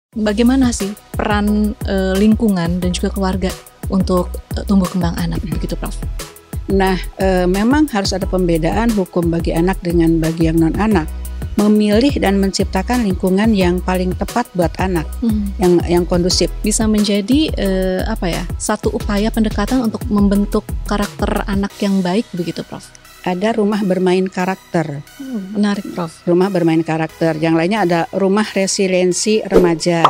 Bagaimana sih peran lingkungan dan juga keluarga untuk tumbuh kembang anak, begitu Prof? Nah, memang harus ada pembedaan hukum bagi anak dengan bagi yang non-anak. Memilih dan menciptakan lingkungan yang paling tepat buat anak, yang kondusif. Bisa menjadi satu upaya pendekatan untuk membentuk karakter anak yang baik, begitu Prof? Ada rumah bermain karakter. Menarik Prof. Rumah bermain karakter. Yang lainnya ada rumah resiliensi remaja.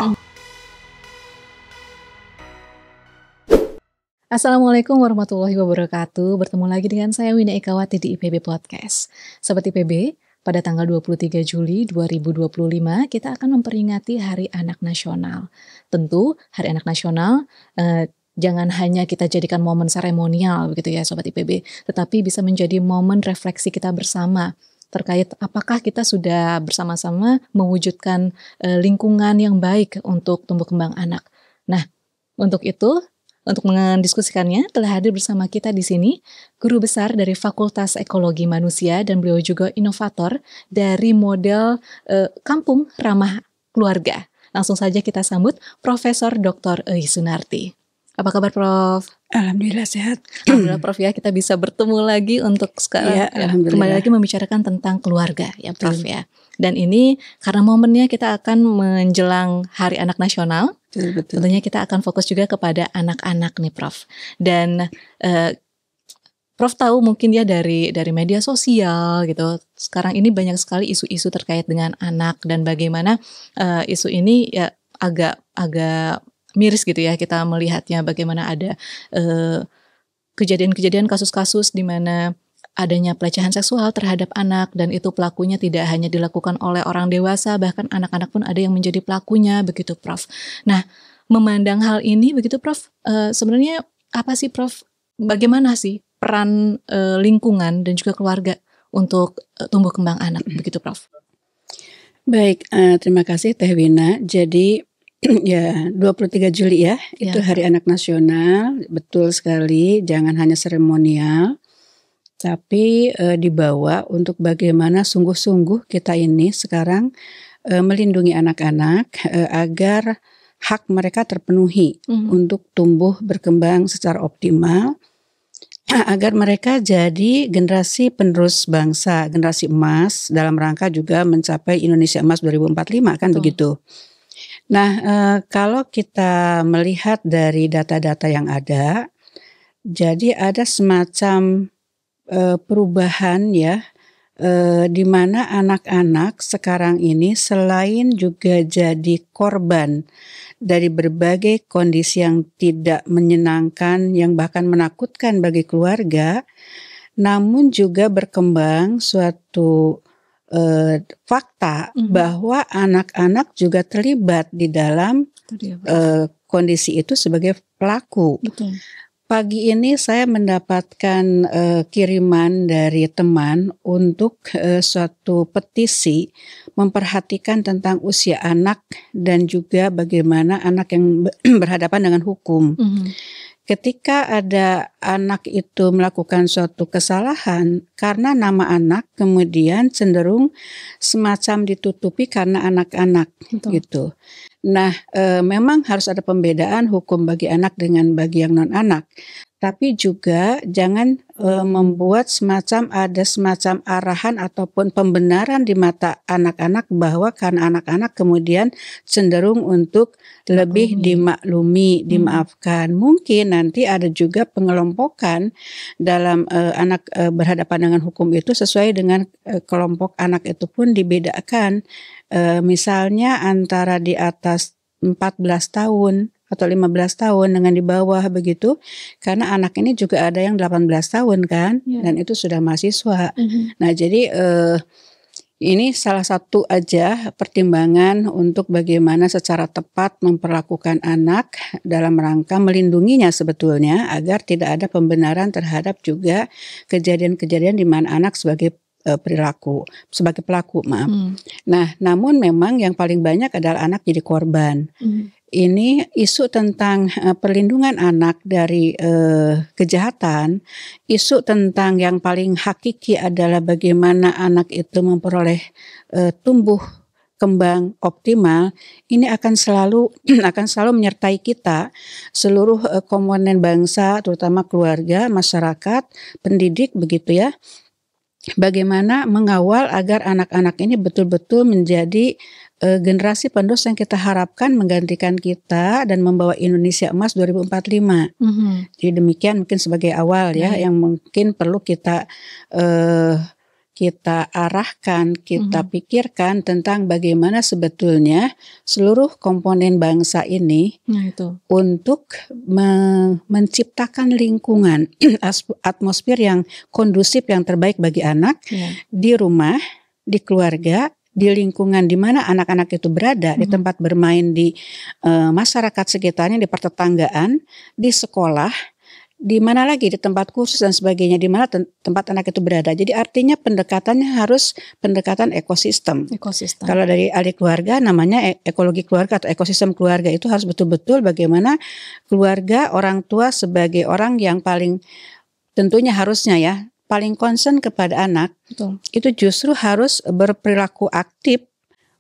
Assalamualaikum warahmatullahi wabarakatuh. Bertemu lagi dengan saya Wina Ekawati di IPB Podcast. Sobat IPB, pada tanggal 23 Juli 2025 kita akan memperingati Hari Anak Nasional. Tentu Hari Anak Nasional jangan hanya kita jadikan momen seremonial begitu ya Sobat IPB, tetapi bisa menjadi momen refleksi kita bersama terkait apakah kita sudah bersama-sama mewujudkan lingkungan yang baik untuk tumbuh kembang anak. Nah, untuk itu, untuk mendiskusikannya telah hadir bersama kita di sini guru besar dari Fakultas Ekologi Manusia dan beliau juga inovator dari model kampung ramah keluarga. Langsung saja kita sambut Profesor Dr. Euy Sunarti. Apa kabar Prof? Alhamdulillah sehat. Alhamdulillah Prof ya, kita bisa bertemu lagi untuk sekarang kembali lagi membicarakan tentang keluarga ya Prof ya. Dan ini karena momennya kita akan menjelang Hari Anak Nasional. Betul. Tentunya kita akan fokus juga kepada anak-anak nih Prof. Dan Prof tahu mungkin ya dari media sosial gitu. Sekarang ini banyak sekali isu-isu terkait dengan anak dan bagaimana isu ini ya agak miris gitu ya kita melihatnya, bagaimana ada kejadian-kejadian kasus-kasus di mana adanya pelecehan seksual terhadap anak dan itu pelakunya tidak hanya dilakukan oleh orang dewasa, bahkan anak-anak pun ada yang menjadi pelakunya begitu Prof. Nah, memandang hal ini begitu Prof, sebenarnya apa sih Prof? Bagaimana sih peran lingkungan dan juga keluarga untuk tumbuh kembang anak begitu Prof? Baik, terima kasih Teh Wina. Jadi ya 23 Juli ya, itu Hari Anak Nasional, betul sekali, jangan hanya seremonial, tapi dibawa untuk bagaimana sungguh-sungguh kita ini sekarang melindungi anak-anak agar hak mereka terpenuhi untuk tumbuh berkembang secara optimal, agar mereka jadi generasi penerus bangsa, generasi emas dalam rangka juga mencapai Indonesia Emas 2045 kan begitu. Nah, kalau kita melihat dari data-data yang ada, jadi ada semacam perubahan ya, di mana anak-anak sekarang ini selain juga jadi korban dari berbagai kondisi yang tidak menyenangkan, yang bahkan menakutkan bagi keluarga, namun juga berkembang suatu fakta bahwa anak-anak juga terlibat di dalam kondisi itu sebagai pelaku. Betul. Pagi ini saya mendapatkan kiriman dari teman untuk suatu petisi memperhatikan tentang usia anak dan juga bagaimana anak yang berhadapan dengan hukum. Ketika ada anak itu melakukan suatu kesalahan karena nama anak, kemudian cenderung semacam ditutupi karena anak-anak gitu. Nah, memang harus ada pembedaan hukum bagi anak dengan bagi yang non-anak. Tapi juga jangan membuat ada semacam arahan ataupun pembenaran di mata anak-anak bahwa karena anak-anak kemudian cenderung untuk lebih dimaklumi, dimaafkan. Mungkin nanti ada juga pengelompokan dalam anak berhadapan dengan hukum itu sesuai dengan kelompok anak itu pun dibedakan. Misalnya antara di atas 14 tahun atau 15 tahun dengan di bawah begitu, karena anak ini juga ada yang 18 tahun kan, dan itu sudah mahasiswa. Nah jadi ini salah satu aja pertimbangan untuk bagaimana secara tepat memperlakukan anak dalam rangka melindunginya sebetulnya agar tidak ada pembenaran terhadap juga kejadian-kejadian di mana anak sebagai pelaku, maaf. Nah, namun memang yang paling banyak adalah anak jadi korban. Ini isu tentang perlindungan anak dari kejahatan, isu tentang yang paling hakiki adalah bagaimana anak itu memperoleh tumbuh kembang optimal, ini akan selalu menyertai kita, seluruh komponen bangsa, terutama keluarga, masyarakat, pendidik, begitu ya. Bagaimana mengawal agar anak-anak ini betul-betul menjadi generasi penerus yang kita harapkan menggantikan kita dan membawa Indonesia Emas 2045. Jadi demikian mungkin sebagai awal ya, yang mungkin perlu kita arahkan, kita pikirkan tentang bagaimana sebetulnya seluruh komponen bangsa ini untuk menciptakan lingkungan atmosfer yang kondusif, yang terbaik bagi anak di rumah, di keluarga, di lingkungan di mana anak-anak itu berada, di tempat bermain, di masyarakat sekitarnya, di pertetanggaan, di sekolah, di mana lagi, di tempat kursus dan sebagainya, di mana tempat anak itu berada. Jadi artinya pendekatannya harus pendekatan ekosistem. Kalau dari ahli keluarga namanya ekologi keluarga atau ekosistem keluarga, itu harus betul-betul bagaimana keluarga, orang tua sebagai orang yang paling tentunya harusnya ya, paling concern kepada anak. Itu justru harus berperilaku aktif,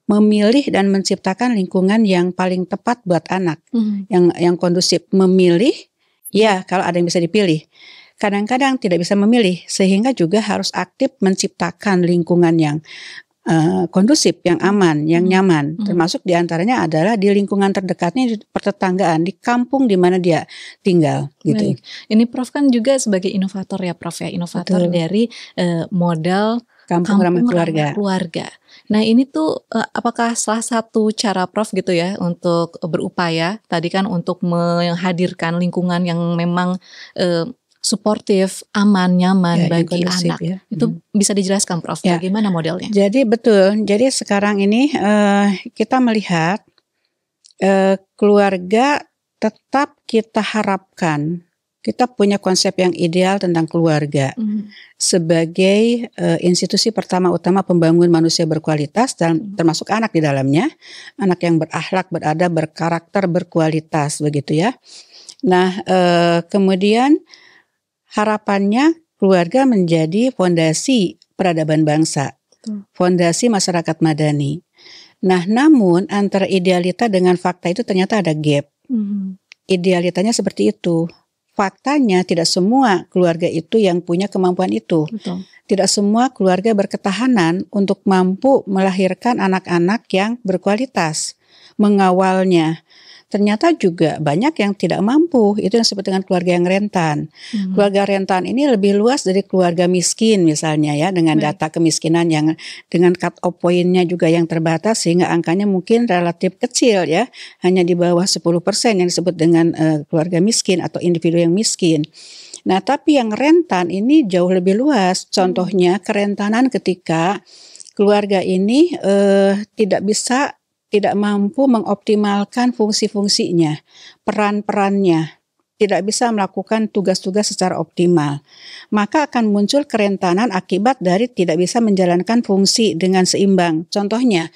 memilih dan menciptakan lingkungan yang paling tepat buat anak, yang kondusif. Memilih, ya kalau ada yang bisa dipilih. Kadang-kadang tidak bisa memilih, sehingga juga harus aktif menciptakan lingkungan yang kondusif, yang aman, yang nyaman. Termasuk diantaranya adalah di lingkungan terdekatnya, di pertetanggaan, di kampung di mana dia tinggal. Gitu. Ini Prof kan juga sebagai inovator ya Prof ya, inovator dari model kampung ramah keluarga. Nah ini tuh apakah salah satu cara Prof gitu ya untuk berupaya tadi kan untuk menghadirkan lingkungan yang memang suportif, aman, nyaman bagi anak. Ya. Itu bisa dijelaskan Prof, bagaimana modelnya? Jadi betul, jadi sekarang ini kita melihat keluarga tetap kita harapkan, kita punya konsep yang ideal tentang keluarga sebagai institusi pertama utama pembangun manusia berkualitas dan termasuk anak di dalamnya, anak yang berakhlak, beradab, berkarakter, berkualitas, begitu ya. Nah kemudian harapannya keluarga menjadi fondasi peradaban bangsa, fondasi masyarakat madani. Nah, namun antara idealita dengan fakta itu ternyata ada gap. Idealitanya seperti itu. Faktanya tidak semua keluarga itu yang punya kemampuan itu. Tidak semua keluarga berketahanan untuk mampu melahirkan anak-anak yang berkualitas, mengawalnya. Ternyata juga banyak yang tidak mampu, itu yang disebut dengan keluarga yang rentan. Keluarga rentan ini lebih luas dari keluarga miskin misalnya ya, dengan data kemiskinan yang dengan cut off point-nya juga yang terbatas sehingga angkanya mungkin relatif kecil ya, hanya di bawah 10% yang disebut dengan keluarga miskin atau individu yang miskin. Nah tapi yang rentan ini jauh lebih luas, contohnya kerentanan ketika keluarga ini tidak mampu mengoptimalkan fungsi-fungsinya, peran-perannya, tidak bisa melakukan tugas-tugas secara optimal. Maka akan muncul kerentanan akibat dari tidak bisa menjalankan fungsi dengan seimbang. Contohnya,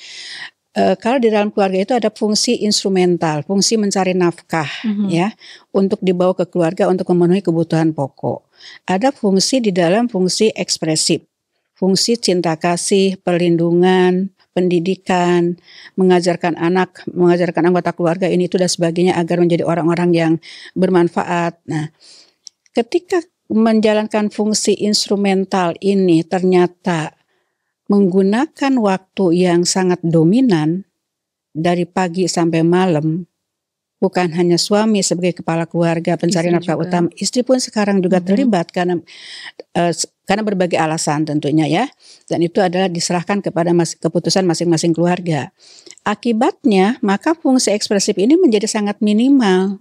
kalau di dalam keluarga itu ada fungsi instrumental, fungsi mencari nafkah ya, untuk dibawa ke keluarga untuk memenuhi kebutuhan pokok. Ada fungsi di dalam fungsi ekspresif, fungsi cinta kasih, perlindungan, pendidikan, mengajarkan anggota keluarga ini itu dan sebagainya agar menjadi orang-orang yang bermanfaat. Nah, ketika menjalankan fungsi instrumental ini ternyata menggunakan waktu yang sangat dominan dari pagi sampai malam, bukan hanya suami sebagai kepala keluarga pencari nafkah utama, istri pun sekarang juga terlibat karena berbagai alasan tentunya ya, dan itu adalah diserahkan kepada keputusan masing-masing keluarga. Akibatnya maka fungsi ekspresif ini menjadi sangat minimal.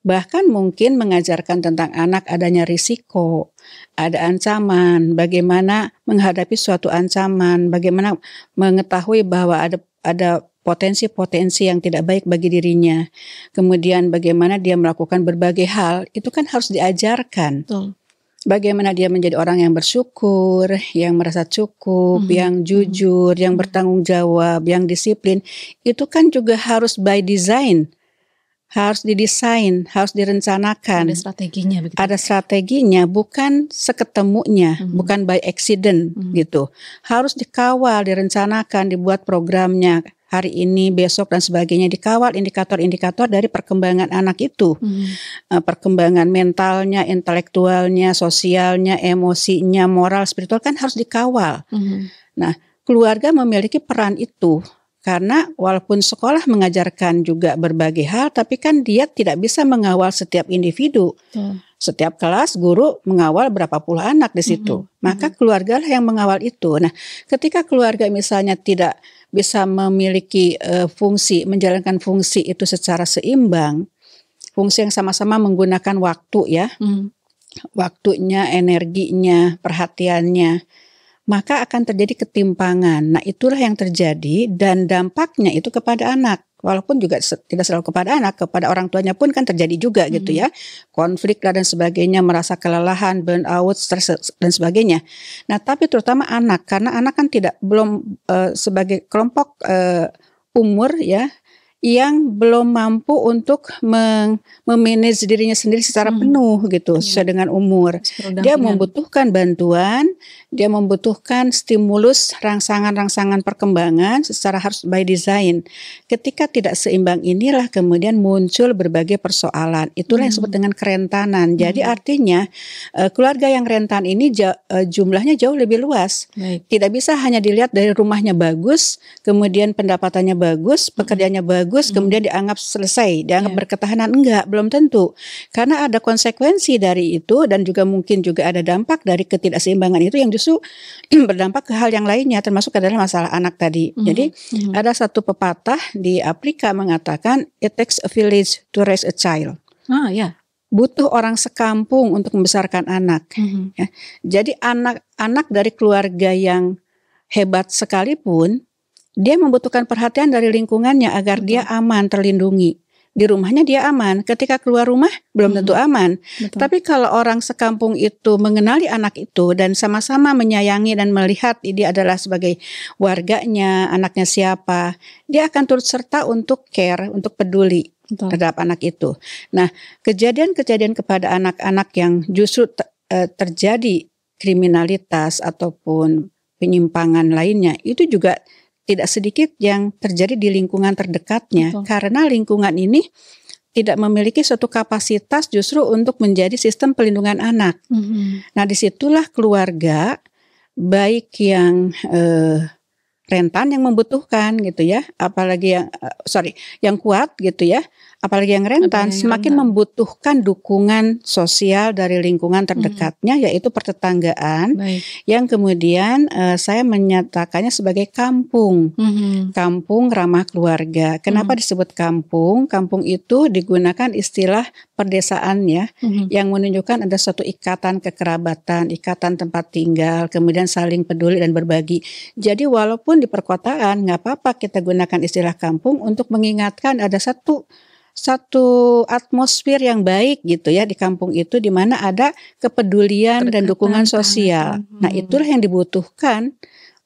Bahkan mungkin mengajarkan tentang anak adanya risiko, ada ancaman, bagaimana menghadapi suatu ancaman, bagaimana mengetahui bahwa ada potensi-potensi yang tidak baik bagi dirinya. Kemudian bagaimana dia melakukan berbagai hal, itu kan harus diajarkan. Bagaimana dia menjadi orang yang bersyukur, yang merasa cukup, yang jujur, yang bertanggung jawab, yang disiplin. Itu kan juga harus by design harus didesain, harus direncanakan. Ada strateginya begitu. Ada strateginya, bukan seketemunya, bukan by accident gitu. Harus dikawal, direncanakan, dibuat programnya hari ini, besok dan sebagainya, dikawal indikator-indikator dari perkembangan anak itu. Perkembangan mentalnya, intelektualnya, sosialnya, emosinya, moral, spiritual kan harus dikawal. Nah, keluarga memiliki peran itu. Karena walaupun sekolah mengajarkan juga berbagai hal, tapi kan dia tidak bisa mengawal setiap individu. Setiap kelas guru mengawal berapa puluh anak di situ. Maka keluarga lah yang mengawal itu. Nah, ketika keluarga misalnya tidak bisa memiliki fungsi, menjalankan fungsi itu secara seimbang, fungsi yang sama-sama menggunakan waktu ya, waktunya, energinya, perhatiannya, maka akan terjadi ketimpangan. Nah, itulah yang terjadi dan dampaknya itu kepada anak. Walaupun juga tidak selalu kepada anak, kepada orang tuanya pun kan terjadi juga gitu ya. Konflik dan sebagainya, merasa kelelahan, burnout, stres dan sebagainya. Nah, tapi terutama anak, karena anak kan belum sebagai kelompok umur ya, yang belum mampu untuk memanage dirinya sendiri secara penuh gitu, sesuai dengan umur. Dia membutuhkan bantuan, dia membutuhkan stimulus, rangsangan-rangsangan perkembangan secara harus by design. Ketika tidak seimbang inilah kemudian muncul berbagai persoalan. Itulah yang disebut dengan kerentanan. Jadi artinya keluarga yang rentan ini jumlahnya jauh lebih luas. Tidak bisa hanya dilihat dari rumahnya bagus, kemudian pendapatannya bagus, pekerjaannya bagus, kemudian dianggap selesai, dianggap berketahanan. Enggak, belum tentu. Karena ada konsekuensi dari itu dan juga mungkin juga ada dampak dari ketidakseimbangan itu yang justru berdampak ke hal yang lainnya, termasuk adalah masalah anak tadi. Jadi ada satu pepatah di Afrika mengatakan, it takes a village to raise a child. Butuh orang sekampung untuk membesarkan anak. Ya. Jadi anak-anak dari keluarga yang hebat sekalipun, dia membutuhkan perhatian dari lingkungannya agar dia aman, terlindungi. Di rumahnya dia aman, ketika keluar rumah belum tentu aman. Tapi kalau orang sekampung itu mengenali anak itu dan sama-sama menyayangi dan melihat dia adalah sebagai warganya, anaknya siapa, dia akan turut serta untuk care, untuk peduli terhadap anak itu. Nah, kejadian-kejadian kepada anak-anak yang justru terjadi kriminalitas ataupun penyimpangan lainnya, itu juga tidak sedikit yang terjadi di lingkungan terdekatnya. Karena lingkungan ini tidak memiliki suatu kapasitas justru untuk menjadi sistem pelindungan anak. Nah, disitulah keluarga baik yang rentan yang membutuhkan gitu ya, apalagi yang kuat gitu ya, apalagi yang rentan semakin membutuhkan dukungan sosial dari lingkungan terdekatnya, yaitu pertetanggaan, yang kemudian saya menyatakannya sebagai kampung, kampung ramah keluarga. Kenapa disebut kampung? Kampung itu digunakan istilah perdesaan ya, yang menunjukkan ada suatu ikatan kekerabatan, ikatan tempat tinggal, kemudian saling peduli dan berbagi. Jadi walaupun di perkotaan nggak apa-apa kita gunakan istilah kampung untuk mengingatkan ada satu atmosfer yang baik gitu ya di kampung itu, di mana ada kepedulian dan dukungan sosial. Nah, itulah yang dibutuhkan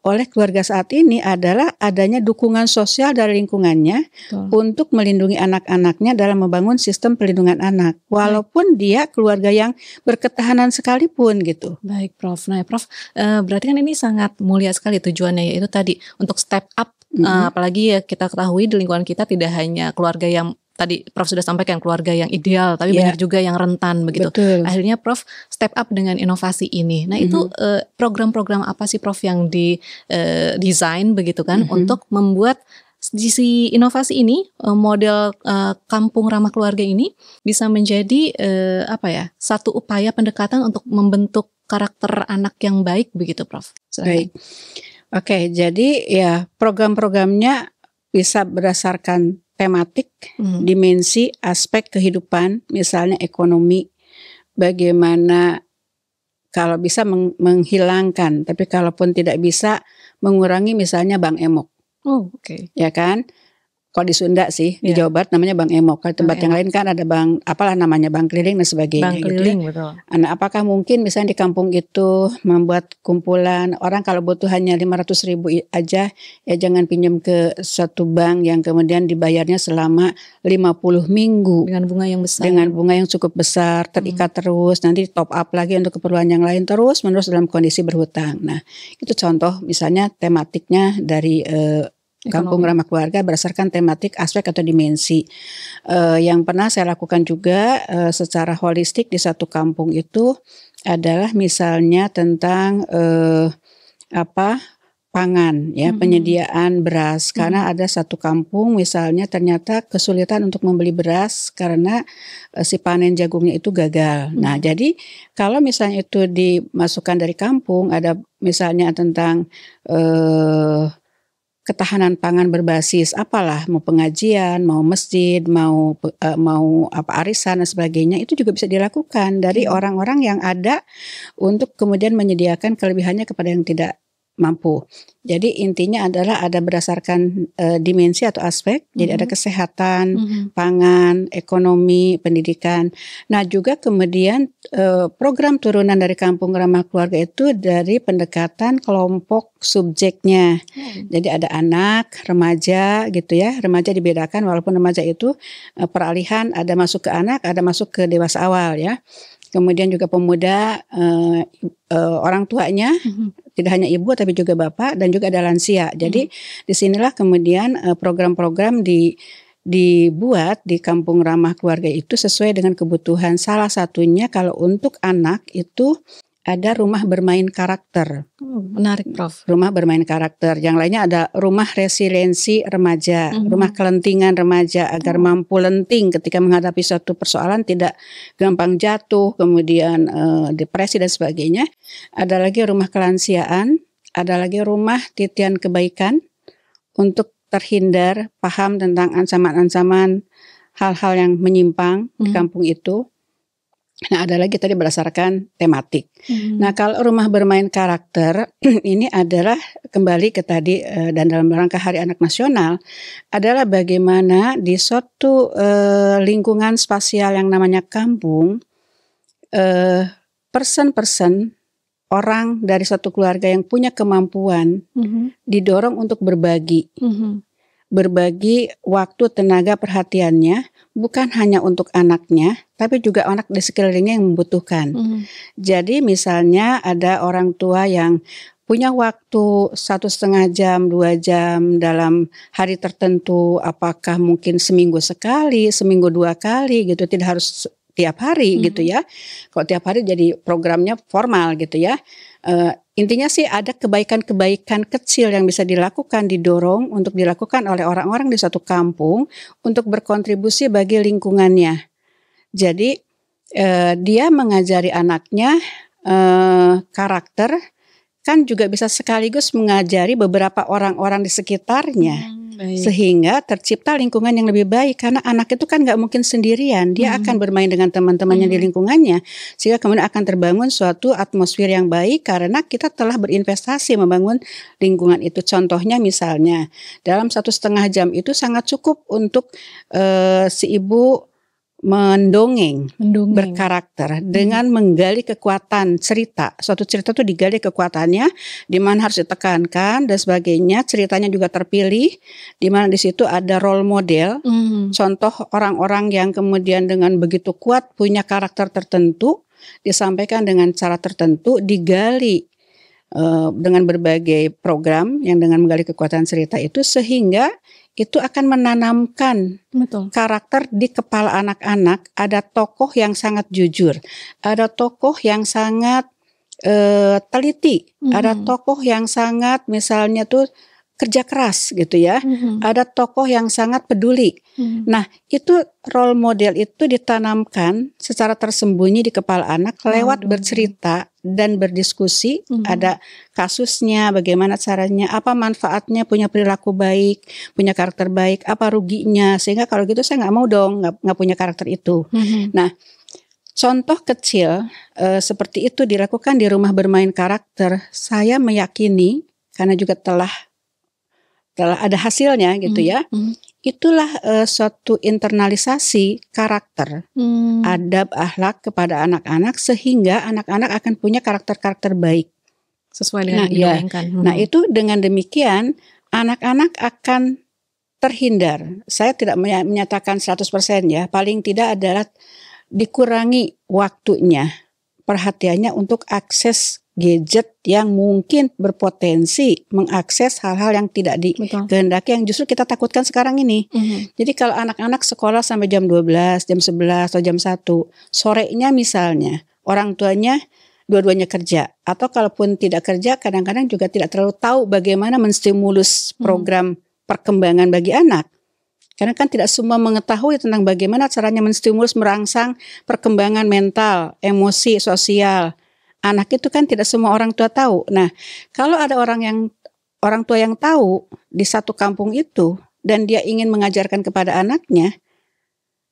oleh keluarga saat ini, adalah adanya dukungan sosial dari lingkungannya untuk melindungi anak-anaknya dalam membangun sistem perlindungan anak, walaupun dia keluarga yang berketahanan sekalipun gitu. Baik, Prof. Nah, Prof, berarti kan ini sangat mulia sekali tujuannya, yaitu tadi untuk step up, apalagi ya kita ketahui di lingkungan kita tidak hanya keluarga yang tadi Prof sudah sampaikan keluarga yang ideal, tapi banyak juga yang rentan begitu. Betul. Akhirnya Prof step up dengan inovasi ini. Nah, itu program-program apa sih Prof yang desain begitu kan untuk membuat si inovasi ini, model kampung ramah keluarga ini bisa menjadi satu upaya pendekatan untuk membentuk karakter anak yang baik begitu, Prof. Baik. Oke, jadi ya program-programnya bisa berdasarkan tematik, dimensi, aspek kehidupan, misalnya ekonomi, bagaimana kalau bisa menghilangkan, tapi kalaupun tidak bisa mengurangi misalnya Bang Emok. Oh, oke. Ya kan? Kalau di Sunda sih, di Iya. Jawa Barat namanya Bank Emo. Kalau tempat Bank yang Emo. lain kan ada bank, apalah namanya, bank keliling dan sebagainya Bank gitu ya. keliling, betul. Nah, apakah mungkin misalnya di kampung itu membuat kumpulan orang kalau butuh hanya 500.000 aja, ya jangan pinjam ke suatu bank yang kemudian dibayarnya selama 50 minggu. Dengan bunga yang besar. Dengan bunga yang cukup besar, terikat terus, nanti top up lagi untuk keperluan yang lain terus menerus dalam kondisi berhutang. Nah, itu contoh misalnya tematiknya dari Kampung Ramah Keluarga berdasarkan tematik, aspek atau dimensi. Yang pernah saya lakukan juga secara holistik di satu kampung itu adalah misalnya tentang pangan ya, penyediaan beras, karena ada satu kampung misalnya ternyata kesulitan untuk membeli beras karena si panen jagungnya itu gagal. Nah, jadi kalau misalnya itu dimasukkan dari kampung, ada misalnya tentang ketahanan pangan berbasis apalah, mau pengajian, mau masjid, mau arisan dan sebagainya, itu juga bisa dilakukan dari orang-orang yang ada untuk kemudian menyediakan kelebihannya kepada yang tidak mampu. Jadi intinya adalah ada berdasarkan dimensi atau aspek. Jadi ada kesehatan, pangan, ekonomi, pendidikan. Nah, juga kemudian program turunan dari Kampung Ramah Keluarga itu dari pendekatan kelompok subjeknya. Jadi ada anak, remaja gitu ya. Remaja dibedakan walaupun remaja itu peralihan, ada masuk ke anak, ada masuk ke dewasa awal ya. Kemudian juga pemuda, orang tuanya, tidak hanya ibu tapi juga bapak, dan juga ada lansia. Jadi disinilah kemudian program-program dibuat di Kampung Ramah Keluarga itu sesuai dengan kebutuhan. Salah satunya kalau untuk anak itu ada rumah bermain karakter. Menarik, Prof. Rumah bermain karakter. Yang lainnya ada rumah resiliensi remaja, rumah kelentingan remaja agar mampu lenting ketika menghadapi suatu persoalan, tidak gampang jatuh, kemudian depresi dan sebagainya. Ada lagi rumah kelansiaan, ada lagi rumah titian kebaikan untuk terhindar paham tentang ancaman-ancaman hal-hal yang menyimpang di kampung itu. Nah, ada lagi tadi berdasarkan tematik. Nah, kalau rumah bermain karakter ini adalah kembali ke tadi dan dalam rangka Hari Anak Nasional adalah bagaimana di suatu lingkungan spasial yang namanya kampung, person-person, orang dari satu keluarga yang punya kemampuan didorong untuk berbagi. Berbagi waktu, tenaga, perhatiannya bukan hanya untuk anaknya, tapi juga anak di sekelilingnya yang membutuhkan. Jadi misalnya ada orang tua yang punya waktu 1,5 jam, 2 jam dalam hari tertentu, apakah mungkin seminggu sekali, seminggu 2 kali gitu, tidak harus tiap hari gitu ya. Kalau tiap hari jadi programnya formal gitu ya. Intinya sih ada kebaikan-kebaikan kecil yang bisa dilakukan, didorong untuk dilakukan oleh orang-orang di satu kampung untuk berkontribusi bagi lingkungannya. Jadi dia mengajari anaknya karakter, kan juga bisa sekaligus mengajari beberapa orang-orang di sekitarnya. Sehingga tercipta lingkungan yang lebih baik, karena anak itu kan gak mungkin sendirian, dia akan bermain dengan teman-temannya di lingkungannya, sehingga kemudian akan terbangun suatu atmosfer yang baik karena kita telah berinvestasi membangun lingkungan itu. Contohnya misalnya dalam 1,5 jam itu sangat cukup untuk si ibu mendongeng. Berkarakter dengan menggali kekuatan cerita. Suatu cerita itu digali kekuatannya, di mana harus ditekankan dan sebagainya. Ceritanya juga terpilih, di mana di situ ada role model, contoh orang-orang yang kemudian dengan begitu kuat punya karakter tertentu, disampaikan dengan cara tertentu, digali dengan berbagai program yang dengan menggali kekuatan cerita itu, sehingga itu akan menanamkan karakter di kepala anak-anak. Ada tokoh yang sangat jujur, ada tokoh yang sangat teliti, ada tokoh yang sangat misalnya tuh kerja keras gitu ya, ada tokoh yang sangat peduli. Nah, itu role model itu ditanamkan secara tersembunyi di kepala anak lewat bercerita dan berdiskusi. Ada kasusnya, bagaimana caranya, apa manfaatnya punya perilaku baik, punya karakter baik, apa ruginya, sehingga kalau gitu saya nggak mau dong nggak punya karakter itu. Nah, contoh kecil seperti itu dilakukan di rumah bermain karakter. Saya meyakini karena juga telah ada hasilnya gitu ya. itulah suatu internalisasi karakter, adab, akhlak kepada anak-anak sehingga anak-anak akan punya karakter-karakter baik. Sesuai dengan yang diinginkan. Nah, itu dengan demikian anak-anak akan terhindar. Saya tidak menyatakan 100% ya, paling tidak adalah dikurangi waktunya, perhatiannya untuk akses gadget yang mungkin berpotensi mengakses hal-hal yang tidak dikehendaki, yang justru kita takutkan sekarang ini. Jadi kalau anak-anak sekolah sampai jam 12, jam 11 atau jam 1, sorenya misalnya, orang tuanya dua-duanya kerja, atau kalaupun tidak kerja kadang-kadang juga tidak terlalu tahu bagaimana menstimulus program perkembangan bagi anak. Karena kan tidak semua mengetahui tentang bagaimana caranya menstimulus, merangsang perkembangan mental, emosi, sosial. Anak itu kan tidak semua orang tua tahu. Nah, kalau ada orang tua yang tahu di satu kampung itu dan dia ingin mengajarkan kepada anaknya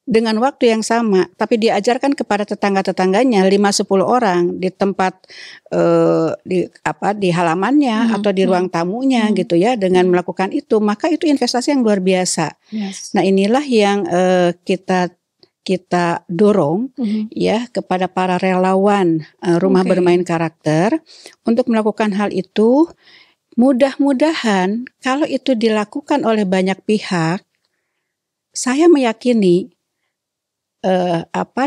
dengan waktu yang sama, tapi dia ajarkan kepada tetangga-tetangganya 5-10 orang di tempat di halamannya atau di ruang tamunya gitu ya, dengan melakukan itu, maka itu investasi yang luar biasa. Nah, inilah yang kita dorong ya kepada para relawan rumah bermain karakter untuk melakukan hal itu. Mudah-mudahan kalau itu dilakukan oleh banyak pihak, saya meyakini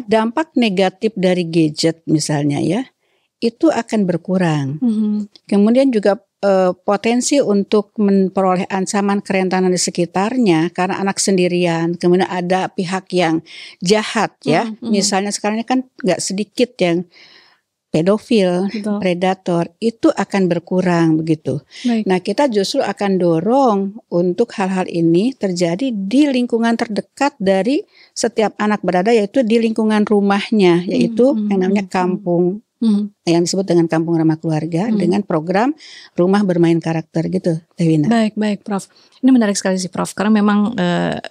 dampak negatif dari gadget misalnya ya, itu akan berkurang. Kemudian juga potensi untuk memperoleh ancaman kerentanan di sekitarnya karena anak sendirian, kemudian ada pihak yang jahat ya, misalnya sekarang ini kan nggak sedikit yang pedofil, predator, itu akan berkurang begitu. Nah, kita justru akan dorong untuk hal-hal ini terjadi di lingkungan terdekat dari setiap anak berada, yaitu di lingkungan rumahnya, yaitu yang namanya kampung. Yang disebut dengan kampung ramah keluarga dengan program rumah bermain karakter gitu, Teh Wina. Baik Prof. Ini menarik sekali sih Prof, karena memang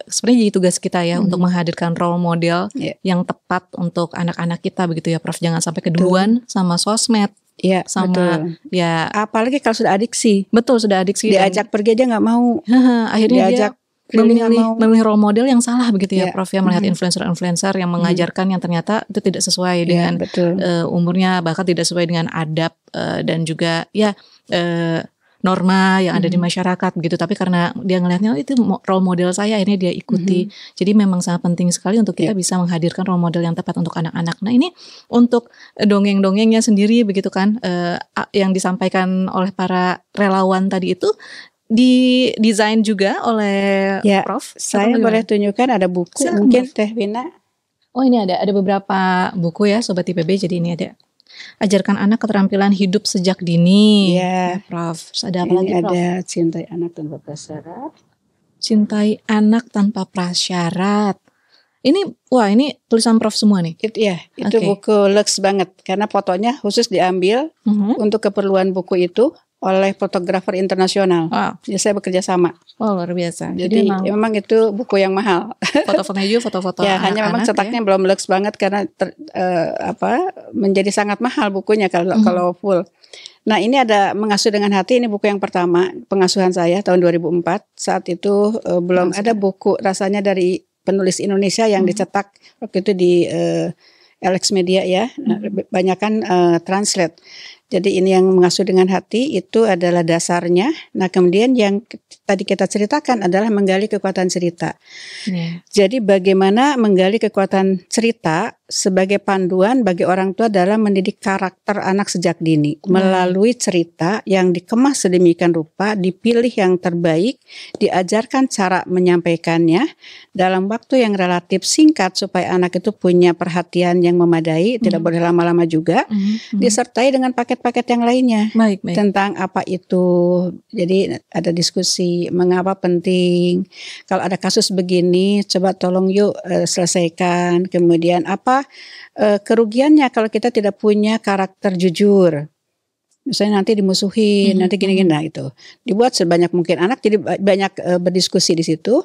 sebenarnya jadi tugas kita ya untuk menghadirkan role model yang tepat untuk anak-anak kita begitu ya Prof. Jangan sampai keduluan sama sosmed. Ya, sama betul. Ya, apalagi kalau sudah adiksi. Betul, sudah adiksi. Diajak pergi aja nggak mau. Akhirnya diajak memilih role model yang salah begitu ya Prof, ya, melihat influencer-influencer yang mengajarkan yang ternyata itu tidak sesuai dengan umurnya, bahkan tidak sesuai dengan adab dan juga norma yang ada di masyarakat begitu. Tapi karena dia ngelihatnya itu role model saya, akhirnya dia ikuti. Jadi memang sangat penting sekali untuk kita bisa menghadirkan role model yang tepat untuk anak-anak. Nah, ini untuk dongeng-dongengnya sendiri begitu kan, yang disampaikan oleh para relawan tadi itu didesain juga oleh Prof. Saya boleh tunjukkan ada buku. Silahkan, mungkin Prof. Teh Wina. Oh, ini ada beberapa buku ya Sobat IPB. Jadi ini ada Ajarkan Anak Keterampilan Hidup Sejak Dini. Ya, Prof. Terus ada apa lagi Prof? Ada Cintai Anak Tanpa Prasyarat. Cintai Anak Tanpa Prasyarat. Ini tulisan Prof semua nih. Itu buku lux banget karena fotonya khusus diambil untuk keperluan buku itu oleh fotografer internasional. Ya, saya bekerja sama. Luar biasa. Jadi memang itu buku yang mahal. Foto-fotonya juga foto-foto ya, hanya memang cetaknya belum lux banget karena menjadi sangat mahal bukunya kalau full. Nah, ini ada Mengasuh dengan Hati, ini buku yang pertama pengasuhan saya tahun 2004. Saat itu belum ada buku rasanya dari penulis Indonesia yang dicetak waktu itu di LX Media ya. Banyakan translate. Jadi ini yang Mengasuh dengan Hati itu adalah dasarnya. Nah, kemudian yang tadi kita ceritakan adalah menggali kekuatan cerita. Jadi bagaimana menggali kekuatan cerita sebagai panduan bagi orang tua dalam mendidik karakter anak sejak dini. Melalui cerita yang dikemas sedemikian rupa, dipilih yang terbaik, diajarkan cara menyampaikannya dalam waktu yang relatif singkat supaya anak itu punya perhatian yang memadai, tidak boleh lama-lama juga, disertai dengan paket-paket yang lainnya. Baik. Tentang apa itu. Jadi ada diskusi mengapa penting. Kalau ada kasus begini, coba tolong yuk selesaikan. Kemudian apa kerugiannya kalau kita tidak punya karakter jujur. Misalnya nanti dimusuhin, nanti gini-gini. Nah, itu dibuat sebanyak mungkin. Anak jadi banyak berdiskusi di situ.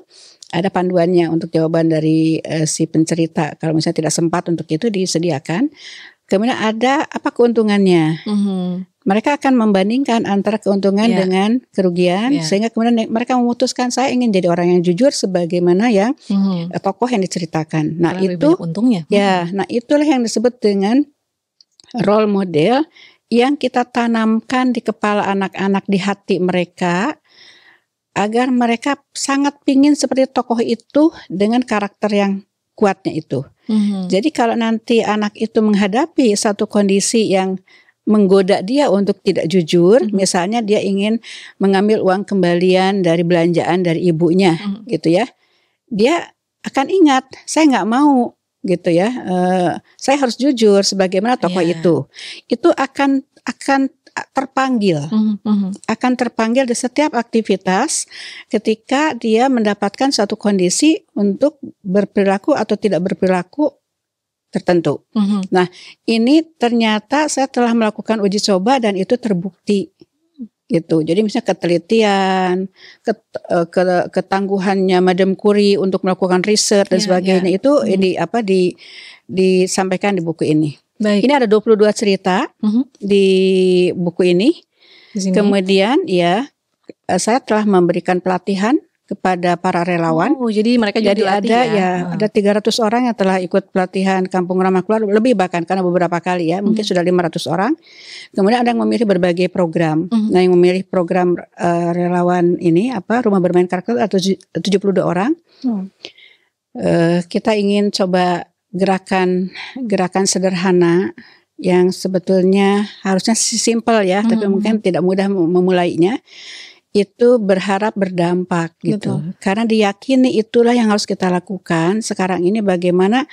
Ada panduannya untuk jawaban dari si pencerita. Kalau misalnya tidak sempat untuk itu disediakan. Kemudian ada apa keuntungannya. mereka akan membandingkan antara keuntungan dengan kerugian, sehingga kemudian mereka memutuskan saya ingin jadi orang yang jujur sebagaimana yang tokoh yang diceritakan. Nah, karena itu untungnya. Nah itulah yang disebut dengan role model yang kita tanamkan di kepala anak-anak, di hati mereka, agar mereka sangat pingin seperti tokoh itu dengan karakter yang kuatnya itu. Jadi kalau nanti anak itu menghadapi satu kondisi yang menggoda dia untuk tidak jujur, misalnya dia ingin mengambil uang kembalian dari belanjaan dari ibunya, gitu ya, dia akan ingat, saya nggak mau, gitu ya, saya harus jujur sebagaimana tokoh itu akan terpanggil, akan terpanggil di setiap aktivitas ketika dia mendapatkan suatu kondisi untuk berperilaku atau tidak berperilaku tertentu. Nah, ini ternyata saya telah melakukan uji coba dan itu terbukti gitu. Jadi misalnya ketelitian, ketangguhannya Madame Curie untuk melakukan riset dan sebagainya itu disampaikan di buku ini. Baik. Ini ada 22 cerita di buku ini. Kemudian saya telah memberikan pelatihan kepada para relawan. Jadi mereka juga dilatih ada 300 orang yang telah ikut pelatihan Kampung Ramah Keluarga, lebih bahkan karena beberapa kali mungkin sudah 500 orang. Kemudian ada yang memilih berbagai program. Nah, yang memilih program relawan ini Rumah Bermain Karakter atau 72 orang. Kita ingin coba gerakan sederhana yang sebetulnya harusnya simple tapi mungkin tidak mudah memulainya. Itu berharap berdampak gitu. Betul. Karena diyakini itulah yang harus kita lakukan sekarang ini, bagaimana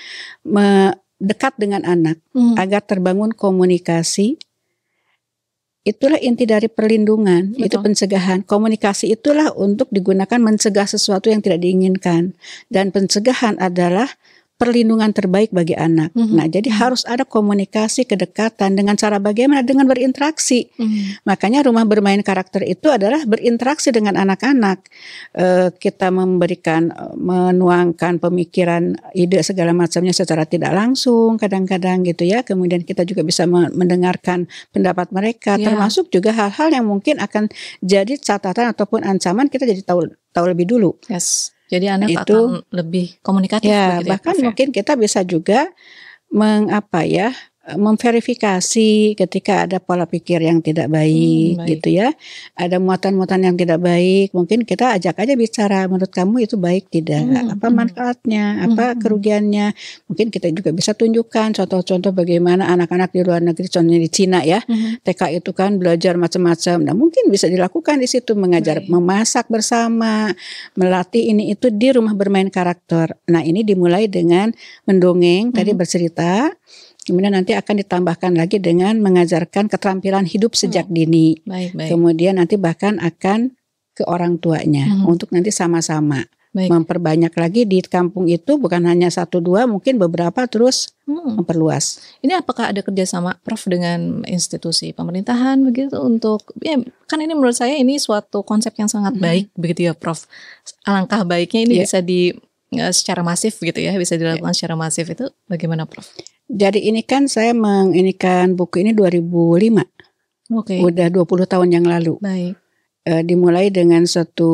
dekat dengan anak agar terbangun komunikasi. Itulah inti dari perlindungan. Betul. Itu pencegahan. Komunikasi itulah untuk digunakan mencegah sesuatu yang tidak diinginkan, dan pencegahan adalah perlindungan terbaik bagi anak. Nah, jadi harus ada komunikasi, kedekatan dengan cara bagaimana? Dengan berinteraksi. Makanya rumah bermain karakter itu adalah berinteraksi dengan anak-anak. Kita menuangkan pemikiran, ide segala macamnya secara tidak langsung kadang-kadang gitu ya. Kemudian kita juga bisa mendengarkan pendapat mereka, termasuk juga hal-hal yang mungkin akan jadi catatan ataupun ancaman, kita jadi tahu lebih dulu. Yes. Jadi anak akan lebih komunikatif. Bahkan mungkin kita bisa juga memverifikasi ketika ada pola pikir yang tidak baik, gitu ya. Ada muatan-muatan yang tidak baik, mungkin kita ajak aja bicara, menurut kamu itu baik tidak? Apa manfaatnya? Apa kerugiannya? Mungkin kita juga bisa tunjukkan contoh-contoh bagaimana anak-anak di luar negeri, contohnya di Cina ya, TK itu kan belajar macam-macam. Nah, mungkin bisa dilakukan di situ, mengajar memasak bersama, melatih ini itu di rumah bermain karakter. Nah, ini dimulai dengan mendongeng, tadi bercerita. Kemudian nanti akan ditambahkan lagi dengan mengajarkan keterampilan hidup sejak dini. Kemudian nanti bahkan akan ke orang tuanya untuk nanti sama-sama memperbanyak lagi di kampung itu, bukan hanya 1-2, mungkin beberapa, terus memperluas. Ini apakah ada kerjasama Prof dengan institusi pemerintahan begitu untuk kan ini menurut saya ini suatu konsep yang sangat baik begitu ya Prof. Alangkah baiknya ini bisa secara masif gitu ya, bisa dilakukan secara masif, itu bagaimana Prof? Jadi ini kan saya menginikan buku ini 2005. Udah 20 tahun yang lalu. Baik. Dimulai dengan suatu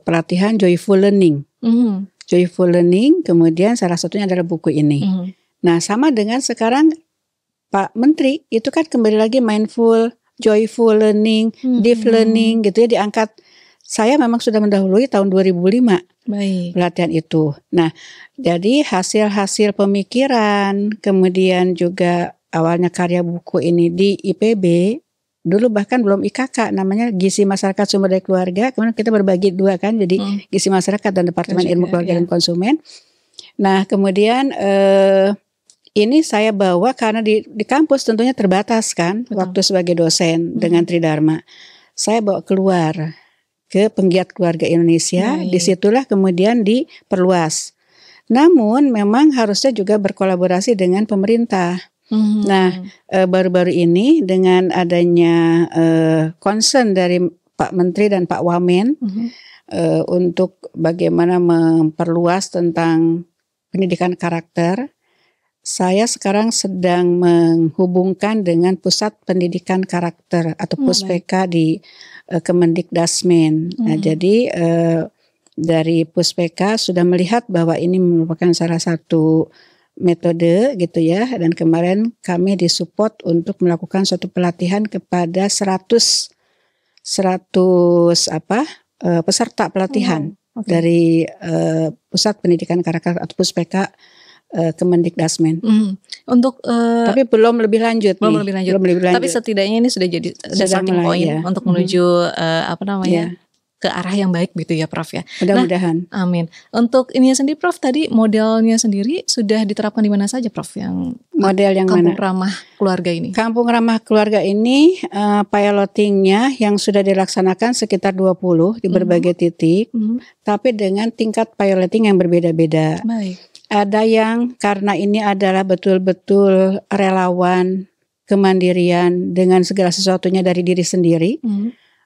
pelatihan Joyful Learning. Joyful Learning, kemudian salah satunya adalah buku ini. Nah, sama dengan sekarang Pak Menteri itu kan kembali lagi mindful, joyful learning, deep learning gitu ya, diangkat. Saya memang sudah mendahului tahun 2005 pelatihan itu. Nah, jadi hasil-hasil pemikiran, kemudian juga awalnya karya buku ini di IPB, dulu bahkan belum IKK, namanya Gizi Masyarakat Sumber Daya Keluarga, kemudian kita berbagi dua kan, jadi Gizi Masyarakat dan Departemen Ilmu Keluarga dan Konsumen. Nah, kemudian ini saya bawa karena di kampus tentunya terbatas kan, waktu sebagai dosen dengan Tridharma. Saya bawa keluar ke penggiat keluarga Indonesia, disitulah kemudian diperluas. Namun memang harusnya juga berkolaborasi dengan pemerintah. Nah, baru-baru ini dengan adanya concern dari Pak Menteri dan Pak Wamen untuk bagaimana memperluas tentang pendidikan karakter, Saya sekarang sedang menghubungkan dengan Pusat Pendidikan Karakter atau Puspeka di Kemendikdasmen. Nah, jadi dari Puspeka sudah melihat bahwa ini merupakan salah satu metode gitu ya, dan kemarin kami disupport untuk melakukan suatu pelatihan kepada 100 peserta pelatihan dari Pusat Pendidikan Karakter atau Puspeka Kemendikdasmen. Untuk tapi belum lebih lanjut. Belum lebih lanjut. Tapi setidaknya ini sudah jadi starting point ya, untuk menuju ke arah yang baik gitu ya Prof ya. Mudah-mudahan. Nah, amin. Untuk ini sendiri Prof, tadi modelnya sendiri sudah diterapkan di mana saja Prof, yang model yang kampung mana? ramah keluarga ini. Kampung ramah keluarga ini pilotingnya yang sudah dilaksanakan sekitar 20 di berbagai titik, tapi dengan tingkat piloting yang berbeda-beda. Baik. Ada yang karena ini adalah betul-betul relawan, kemandirian dengan segala sesuatunya dari diri sendiri.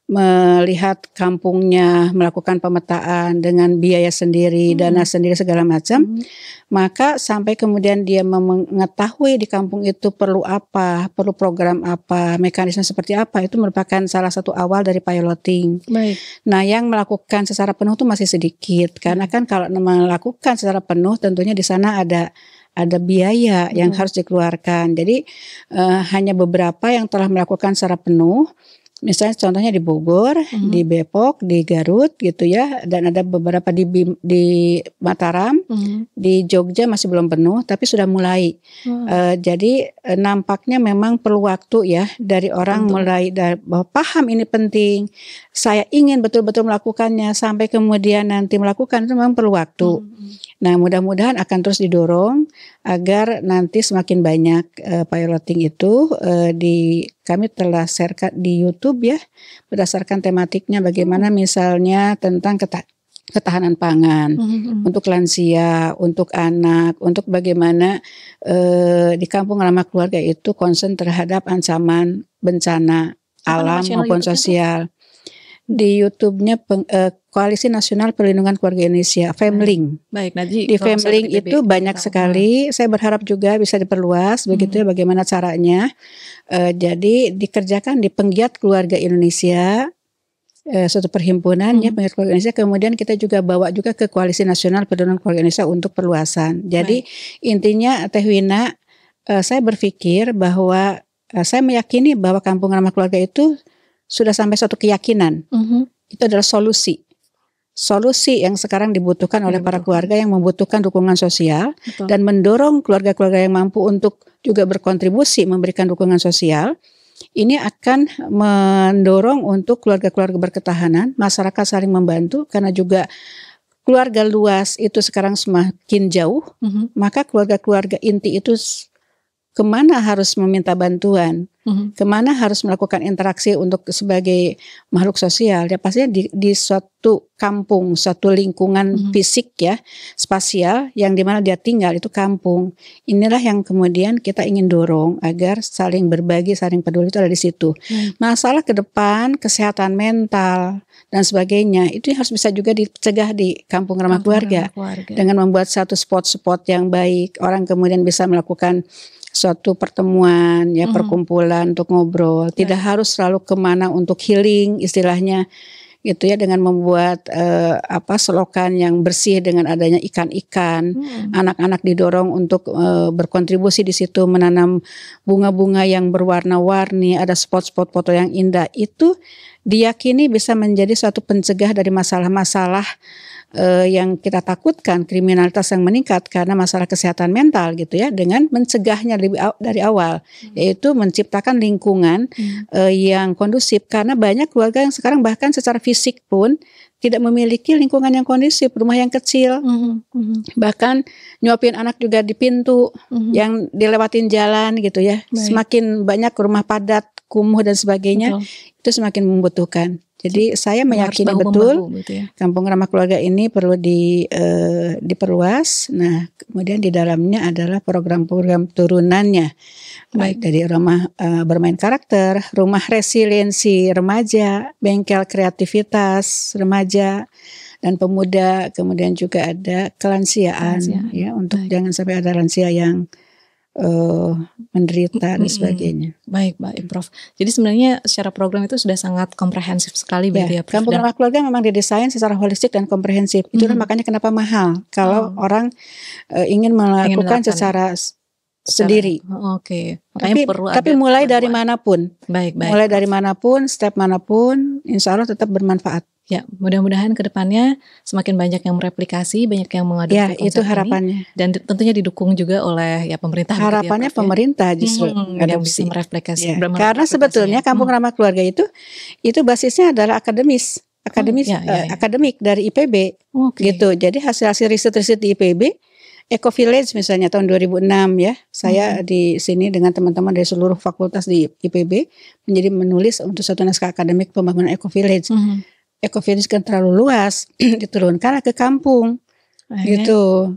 Melihat kampungnya, melakukan pemetaan dengan biaya sendiri, dana sendiri segala macam, maka sampai kemudian dia mengetahui di kampung itu perlu apa, perlu program apa, mekanisme seperti apa, itu merupakan salah satu awal dari piloting. Baik. Nah, yang melakukan secara penuh itu masih sedikit, karena kan kalau melakukan secara penuh tentunya di sana ada biaya yang harus dikeluarkan. Jadi hanya beberapa yang telah melakukan secara penuh. Misalnya contohnya di Bogor, di Depok, di Garut gitu ya, dan ada beberapa di Mataram, di Jogja masih belum penuh, tapi sudah mulai. Jadi nampaknya memang perlu waktu ya dari orang mulai bahwa paham ini penting, saya ingin betul-betul melakukannya, sampai kemudian nanti melakukan itu memang perlu waktu. Nah, mudah-mudahan akan terus didorong agar nanti semakin banyak piloting itu kami telah share di YouTube ya, berdasarkan tematiknya bagaimana misalnya tentang ketahanan pangan untuk lansia, untuk anak, untuk bagaimana di kampung ramah keluarga itu concern terhadap ancaman bencana alam maupun sosial. Di YouTube-nya Koalisi Nasional Perlindungan Keluarga Indonesia, Femling. Baik, di Femling itu banyak sekali. Saya berharap juga bisa diperluas, begitu ya bagaimana caranya. Jadi dikerjakan di Penggiat Keluarga Indonesia, suatu perhimpunan ya Penggiat Keluarga Indonesia. Kemudian kita juga bawa juga ke Koalisi Nasional Perlindungan Keluarga Indonesia untuk perluasan. Jadi intinya Teh Wina, saya berpikir bahwa saya meyakini bahwa kampung ramah keluarga itu sudah sampai suatu keyakinan. Itu adalah solusi yang sekarang dibutuhkan oleh para keluarga yang membutuhkan dukungan sosial. Dan mendorong keluarga-keluarga yang mampu untuk juga berkontribusi memberikan dukungan sosial. Ini akan mendorong untuk keluarga-keluarga berketahanan, masyarakat saling membantu, karena juga keluarga luas itu sekarang semakin jauh, maka keluarga-keluarga inti itu kemana harus meminta bantuan, kemana harus melakukan interaksi untuk sebagai makhluk sosial, ya pastinya di suatu kampung, suatu lingkungan fisik ya, spasial yang dimana dia tinggal itu kampung. Inilah yang kemudian kita ingin dorong agar saling berbagi, saling peduli itu ada di situ. Masalah ke depan, kesehatan mental dan sebagainya itu harus bisa juga dicegah di kampung ramah keluarga dengan membuat satu spot-spot yang baik, orang kemudian bisa melakukan suatu pertemuan ya, perkumpulan untuk ngobrol, tidak harus selalu kemana untuk healing istilahnya gitu ya, dengan membuat selokan yang bersih dengan adanya ikan-ikan. Anak-anak didorong untuk berkontribusi di situ, menanam bunga-bunga yang berwarna-warni, ada spot-spot foto yang indah. Itu diyakini bisa menjadi suatu pencegah dari masalah-masalah yang kita takutkan, kriminalitas yang meningkat karena masalah kesehatan mental gitu ya, dengan mencegahnya dari awal, yaitu menciptakan lingkungan yang kondusif, karena banyak keluarga yang sekarang bahkan secara fisik pun tidak memiliki lingkungan yang kondusif, rumah yang kecil, bahkan nyuapin anak juga di pintu yang dilewatin jalan gitu ya. Semakin banyak rumah padat, kumuh dan sebagainya, itu semakin membutuhkan. Jadi saya meyakini betul gitu ya, kampung ramah keluarga ini perlu diperluas. Nah, kemudian di dalamnya adalah program-program turunannya, baik dari rumah bermain karakter, rumah resiliensi remaja, bengkel kreativitas remaja dan pemuda, kemudian juga ada kelansiaan ya, untuk jangan sampai ada lansia yang menderita dan sebagainya. Baik Prof. Jadi sebenarnya secara program itu sudah sangat komprehensif sekali begitu ya Prof. Kampung Ramah Keluarga memang didesain secara holistik dan komprehensif. Itulah makanya kenapa mahal kalau orang ingin melakukan secara sendiri. Oke. Makanya perlu tapi mulai dari manapun. Baik. Mulai dari manapun, step manapun, insya Allah tetap bermanfaat. Ya, mudah-mudahan ke depannya semakin banyak yang mereplikasi, banyak yang mengadopsi konsep itu harapannya. Ini, dan tentunya didukung juga oleh pemerintah. Harapannya pemerintah justru yang bisa mereplikasi. Karena sebetulnya Kampung Ramah Keluarga itu basisnya adalah akademik dari IPB, gitu. Jadi hasil riset di IPB, Eco Village misalnya tahun 2006 ya, saya di sini dengan teman-teman dari seluruh fakultas di IPB menjadi menulis untuk satu naskah akademik pembangunan Eco Village. Eco Village kan terlalu luas, diturunkan ke kampung, gitu.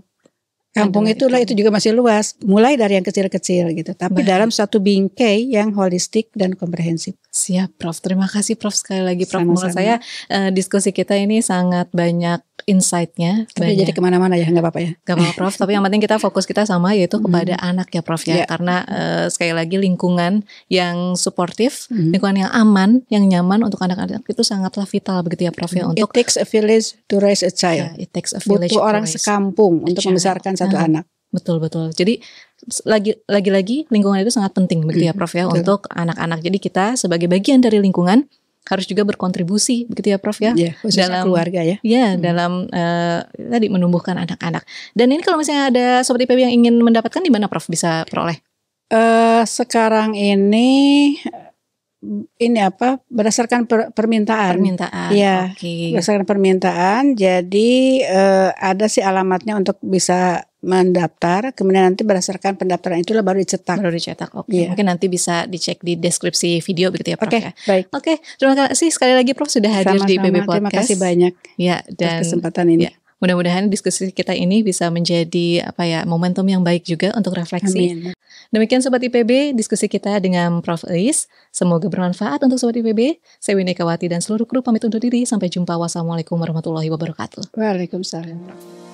Kampung itu juga masih luas, mulai dari yang kecil-kecil gitu, tapi dalam satu bingkai yang holistik dan komprehensif. Siap Prof, terima kasih Prof sekali lagi Prof. Menurut saya diskusi kita ini sangat banyak insight-nya. Tapi jadi kemana-mana ya, nggak apa-apa ya. Nggak apa-apa Prof, tapi yang penting kita fokus kita sama yaitu kepada anak ya Prof ya. Karena sekali lagi lingkungan yang suportif, lingkungan yang aman, yang nyaman untuk anak-anak itu sangatlah vital begitu ya Prof ya. Untuk It takes a village to raise a child. It takes a village butuh orang sekampung untuk membesarkan satu anak. Betul. Jadi lagi-lagi lingkungan itu sangat penting begitu ya Prof ya untuk anak-anak. Jadi kita sebagai bagian dari lingkungan harus juga berkontribusi begitu ya Prof ya, dalam keluarga ya. Dalam tadi menumbuhkan anak-anak. Dan ini kalau misalnya ada sobat IPB yang ingin mendapatkan di mana Prof bisa peroleh? Sekarang ini berdasarkan permintaan. Ya, berdasarkan permintaan. Jadi ada sih alamatnya untuk bisa mendaftar, kemudian nanti berdasarkan pendaftaran itulah baru dicetak. Mungkin nanti bisa dicek di deskripsi video begitu ya Prof ya. Baik. Terima kasih sekali lagi Prof sudah hadir di IPB Podcast. Terima kasih banyak dan kesempatan ini. Mudah-mudahan diskusi kita ini bisa menjadi momentum yang baik juga untuk refleksi. Amin. Demikian Sobat IPB, diskusi kita dengan Prof Eis. Semoga bermanfaat untuk Sobat IPB. Saya Winnie Ekawati dan seluruh kru pamit undur diri. Sampai jumpa. Wassalamualaikum warahmatullahi wabarakatuh. Waalaikumsalam.